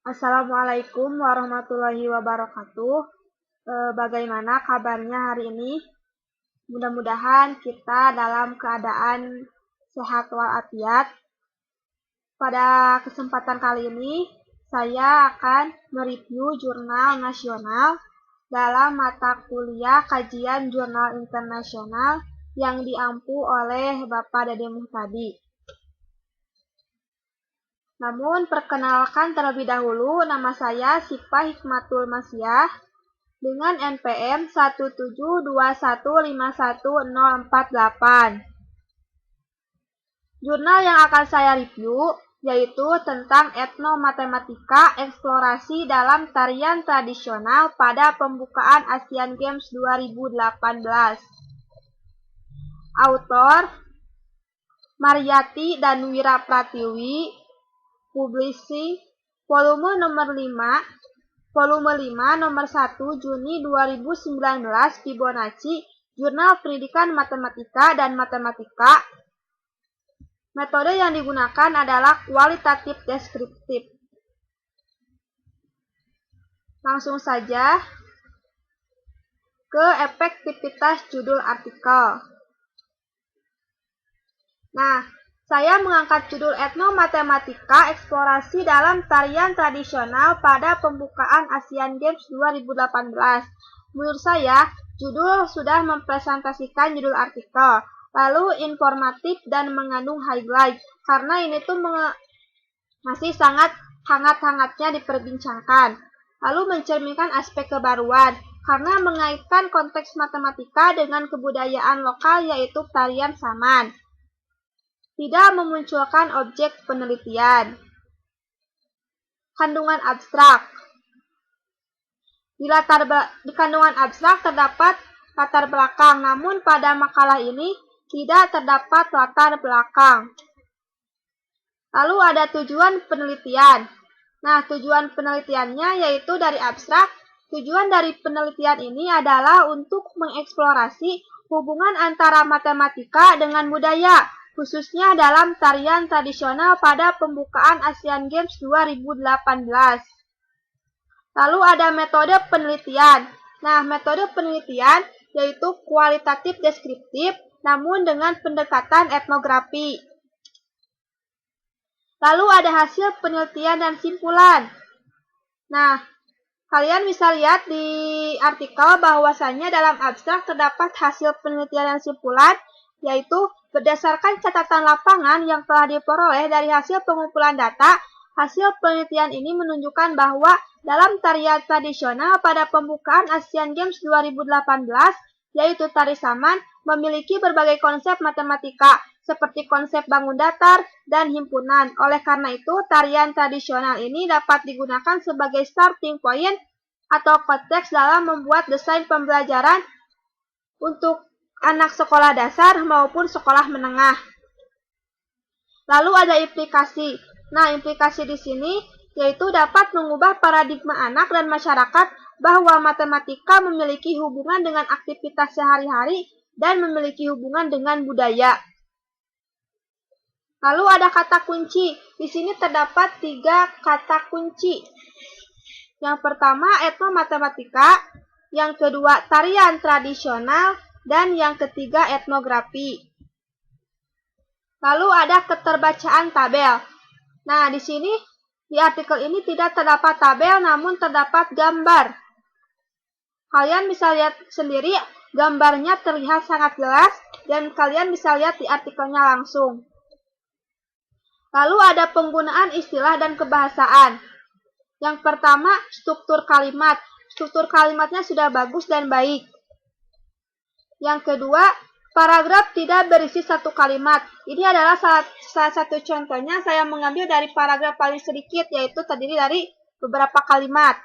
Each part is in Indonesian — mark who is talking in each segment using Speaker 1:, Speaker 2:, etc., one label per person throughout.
Speaker 1: Assalamualaikum warahmatullahi wabarakatuh. Bagaimana kabarnya hari ini? Mudah-mudahan kita dalam keadaan sehat walafiat. Pada kesempatan kali ini, saya akan mereview jurnal nasional dalam mata kuliah kajian jurnal internasional yang diampu oleh Bapak Dede Muhtadi. Namun, perkenalkan terlebih dahulu, nama saya Syifa Hikmatul Masyiah dengan NPM 172151048. Jurnal yang akan saya review yaitu tentang etnomatematika eksplorasi dalam tarian tradisional pada pembukaan Asian Games 2018. Autor Mariyati dan Wira Pratiwi. Publishing volume nomor 5 nomor 1 Juni 2019 Fibonacci Jurnal Pendidikan Matematika dan Matematika. Metode yang digunakan adalah kualitatif deskriptif. Langsung saja ke efektivitas judul artikel. Nah, saya mengangkat judul Etnomatematika Eksplorasi dalam Tarian Tradisional pada Pembukaan Asian Games 2018. Menurut saya, judul sudah mempresentasikan judul artikel, lalu informatif dan mengandung highlight, karena ini tuh masih sangat hangat-hangatnya diperbincangkan. Lalu mencerminkan aspek kebaruan, karena mengaitkan konteks matematika dengan kebudayaan lokal yaitu tarian saman. Tidak memunculkan objek penelitian. Kandungan abstrak. Di kandungan abstrak terdapat latar belakang, namun pada makalah ini tidak terdapat latar belakang. Lalu ada tujuan penelitian. Nah, tujuan penelitiannya yaitu dari abstrak. Tujuan dari penelitian ini adalah untuk mengeksplorasi hubungan antara matematika dengan budaya, khususnya dalam tarian tradisional pada pembukaan Asian Games 2018. Lalu ada metode penelitian. Nah, metode penelitian yaitu kualitatif deskriptif, namun dengan pendekatan etnografi. Lalu ada hasil penelitian dan simpulan. Nah, kalian bisa lihat di artikel bahwasannya dalam abstrak terdapat hasil penelitian dan simpulan, yaitu berdasarkan catatan lapangan yang telah diperoleh dari hasil pengumpulan data, hasil penelitian ini menunjukkan bahwa dalam tarian tradisional pada pembukaan Asian Games 2018, yaitu tari saman, memiliki berbagai konsep matematika, seperti konsep bangun datar dan himpunan. Oleh karena itu, tarian tradisional ini dapat digunakan sebagai starting point atau konteks dalam membuat desain pembelajaran untuk anak sekolah dasar maupun sekolah menengah. Lalu ada implikasi. Nah, implikasi di sini yaitu dapat mengubah paradigma anak dan masyarakat bahwa matematika memiliki hubungan dengan aktivitas sehari-hari dan memiliki hubungan dengan budaya. Lalu ada kata kunci. Di sini terdapat 3 kata kunci. Yang pertama etnomatematika, yang kedua tarian tradisional, dan yang ketiga etnografi. Lalu ada keterbacaan tabel. Nah, di sini di artikel ini tidak terdapat tabel, namun terdapat gambar. Kalian bisa lihat sendiri, gambarnya terlihat sangat jelas dan kalian bisa lihat di artikelnya langsung. Lalu ada penggunaan istilah dan kebahasaan. Yang pertama, struktur kalimat. Struktur kalimatnya sudah bagus dan baik. Yang kedua, paragraf tidak berisi satu kalimat. Ini adalah salah satu contohnya, saya mengambil dari paragraf paling sedikit, yaitu terdiri dari beberapa kalimat.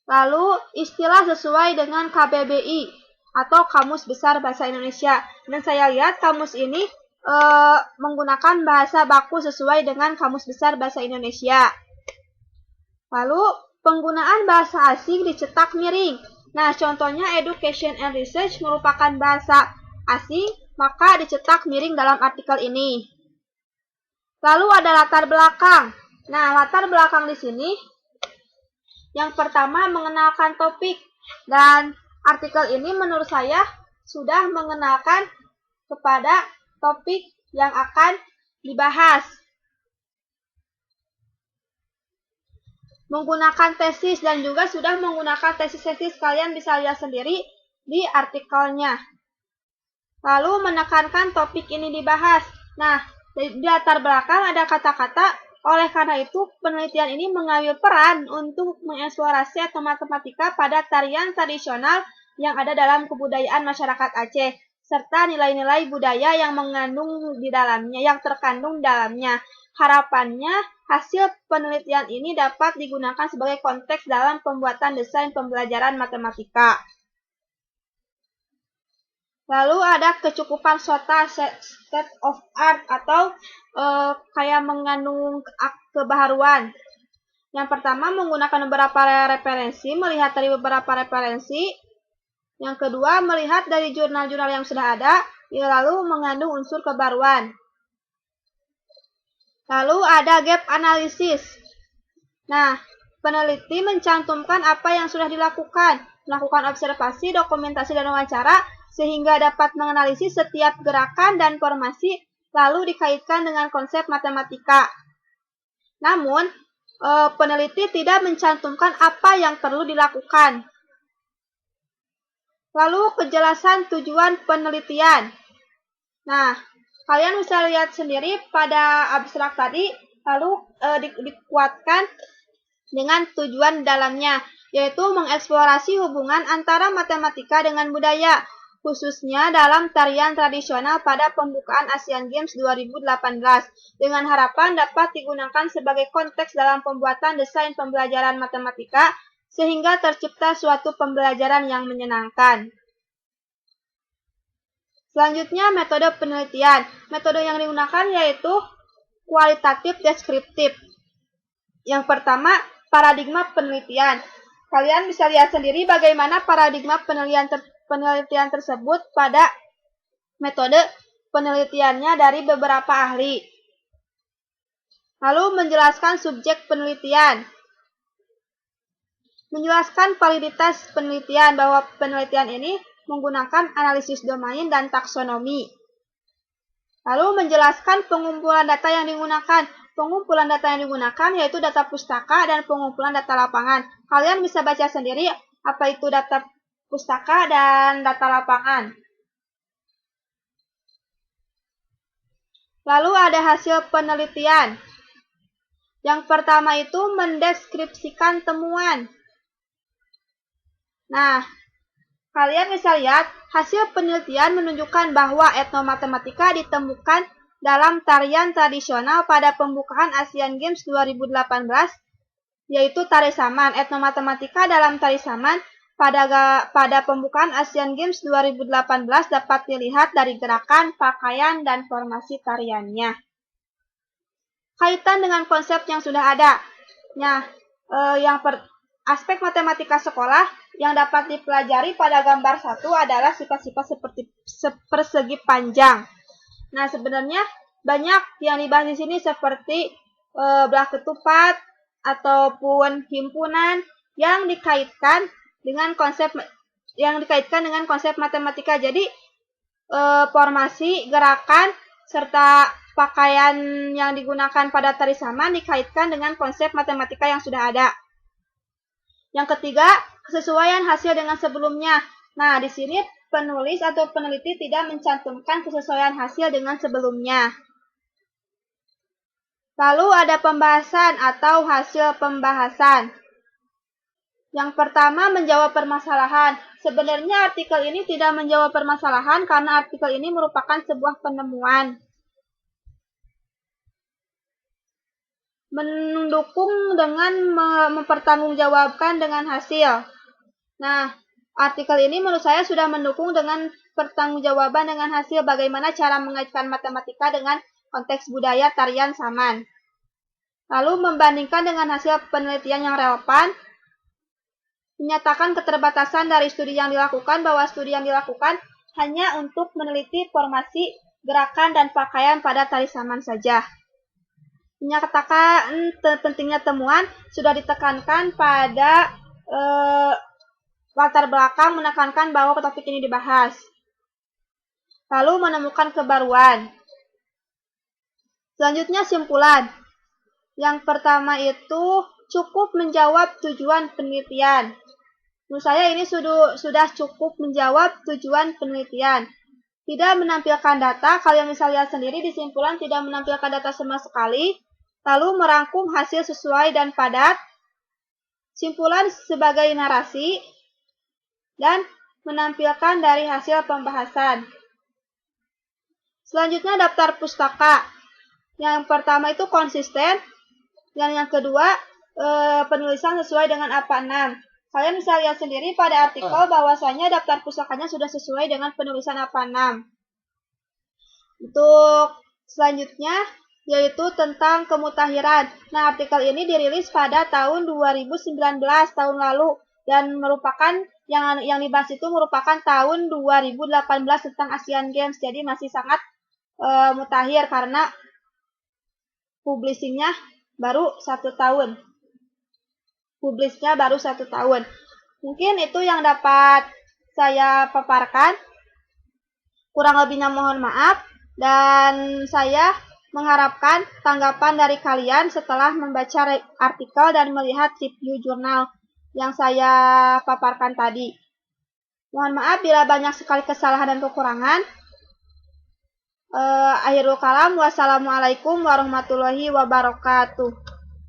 Speaker 1: Lalu, istilah sesuai dengan KBBI atau Kamus Besar Bahasa Indonesia. Dan saya lihat kamus ini menggunakan bahasa baku sesuai dengan Kamus Besar Bahasa Indonesia. Lalu, penggunaan bahasa asing dicetak miring. Nah, contohnya education and research merupakan bahasa asing, maka dicetak miring dalam artikel ini. Lalu ada latar belakang. Nah, latar belakang di sini yang pertama mengenalkan topik, dan artikel ini menurut saya sudah mengenalkan kepada topik yang akan dibahas. Menggunakan tesis dan juga sudah menggunakan tesis-tesis, kalian bisa lihat sendiri di artikelnya. Lalu menekankan topik ini dibahas. Nah, di latar belakang ada kata-kata, oleh karena itu penelitian ini mengambil peran untuk mengeksplorasi etnomatematika pada tarian tradisional yang ada dalam kebudayaan masyarakat Aceh, serta nilai-nilai budaya yang terkandung dalamnya. Harapannya, hasil penelitian ini dapat digunakan sebagai konteks dalam pembuatan desain pembelajaran matematika. Lalu ada kecukupan SOTA, state of art, atau kayak mengandung kebaharuan. Yang pertama, menggunakan beberapa referensi, melihat dari beberapa referensi. Yang kedua, melihat dari jurnal-jurnal yang sudah ada, lalu mengandung unsur kebaruan. Lalu ada gap analisis. Nah, peneliti mencantumkan apa yang sudah dilakukan, melakukan observasi, dokumentasi, dan wawancara, sehingga dapat menganalisis setiap gerakan dan formasi, lalu dikaitkan dengan konsep matematika. Namun, peneliti tidak mencantumkan apa yang perlu dilakukan. Lalu, kejelasan tujuan penelitian. Nah, kalian bisa lihat sendiri pada abstrak tadi, lalu dikuatkan dengan tujuan dalamnya, yaitu mengeksplorasi hubungan antara matematika dengan budaya, khususnya dalam tarian tradisional pada pembukaan Asian Games 2018, dengan harapan dapat digunakan sebagai konteks dalam pembuatan desain pembelajaran matematika, sehingga tercipta suatu pembelajaran yang menyenangkan. Selanjutnya, metode penelitian. Metode yang digunakan yaitu kualitatif deskriptif. Yang pertama, paradigma penelitian. Kalian bisa lihat sendiri bagaimana paradigma penelitian tersebut pada metode penelitiannya dari beberapa ahli. Lalu menjelaskan subjek penelitian. Menjelaskan validitas penelitian, bahwa penelitian ini menggunakan analisis domain dan taksonomi. Lalu menjelaskan pengumpulan data yang digunakan. Pengumpulan data yang digunakan yaitu data pustaka dan pengumpulan data lapangan. Kalian bisa baca sendiri apa itu data pustaka dan data lapangan. Lalu ada hasil penelitian. Yang pertama itu mendeskripsikan temuan. Nah, kalian bisa lihat hasil penelitian menunjukkan bahwa etnomatematika ditemukan dalam tarian tradisional pada pembukaan Asian Games 2018, yaitu tari saman. Etnomatematika dalam tari saman pada pembukaan Asian Games 2018 dapat dilihat dari gerakan, pakaian, dan formasi tariannya. Kaitan dengan konsep yang sudah ada. Nah, aspek matematika sekolah yang dapat dipelajari pada gambar 1 adalah sifat-sifat seperti persegi panjang. Nah, sebenarnya banyak yang dibahas di sini seperti belah ketupat ataupun himpunan yang dikaitkan dengan konsep matematika. Jadi formasi, gerakan, serta pakaian yang digunakan pada tari saman dikaitkan dengan konsep matematika yang sudah ada. Yang ketiga, kesesuaian hasil dengan sebelumnya. Nah, di sini penulis atau peneliti tidak mencantumkan kesesuaian hasil dengan sebelumnya. Lalu ada pembahasan atau hasil pembahasan. Yang pertama, menjawab permasalahan. Sebenarnya artikel ini tidak menjawab permasalahan karena artikel ini merupakan sebuah penemuan. Mendukung dengan mempertanggungjawabkan dengan hasil. Nah, artikel ini menurut saya sudah mendukung dengan pertanggungjawaban dengan hasil, bagaimana cara mengaitkan matematika dengan konteks budaya tarian saman. Lalu membandingkan dengan hasil penelitian yang relevan, menyatakan keterbatasan dari studi yang dilakukan, bahwa studi yang dilakukan hanya untuk meneliti formasi, gerakan, dan pakaian pada tari saman saja. Menyatakan pentingnya temuan sudah ditekankan pada latar belakang menekankan bahwa topik ini dibahas. Lalu menemukan kebaruan. Selanjutnya simpulan. Yang pertama itu cukup menjawab tujuan penelitian. Menurut saya ini sudah cukup menjawab tujuan penelitian. Tidak menampilkan data, kalian bisa lihat sendiri di simpulan tidak menampilkan data sama sekali. Lalu merangkum hasil sesuai dan padat. Simpulan sebagai narasi. Dan menampilkan dari hasil pembahasan. Selanjutnya daftar pustaka. Yang pertama itu konsisten. Dan yang kedua penulisan sesuai dengan APA 6. Kalian bisa lihat sendiri pada artikel bahwasanya daftar pustakanya sudah sesuai dengan penulisan APA 6. Untuk selanjutnya yaitu tentang kemutakhiran. Nah, artikel ini dirilis pada tahun 2019 tahun lalu dan merupakan yang dibahas itu merupakan tahun 2018 tentang Asian Games. Jadi masih sangat mutakhir karena publisinya baru 1 tahun. Publisnya baru 1 tahun. Mungkin itu yang dapat saya paparkan. Kurang lebihnya mohon maaf. Dan saya mengharapkan tanggapan dari kalian setelah membaca artikel dan melihat review jurnal yang saya paparkan tadi. Mohon maaf bila banyak sekali kesalahan dan kekurangan. Akhirul kalam, wassalamualaikum warahmatullahi wabarakatuh.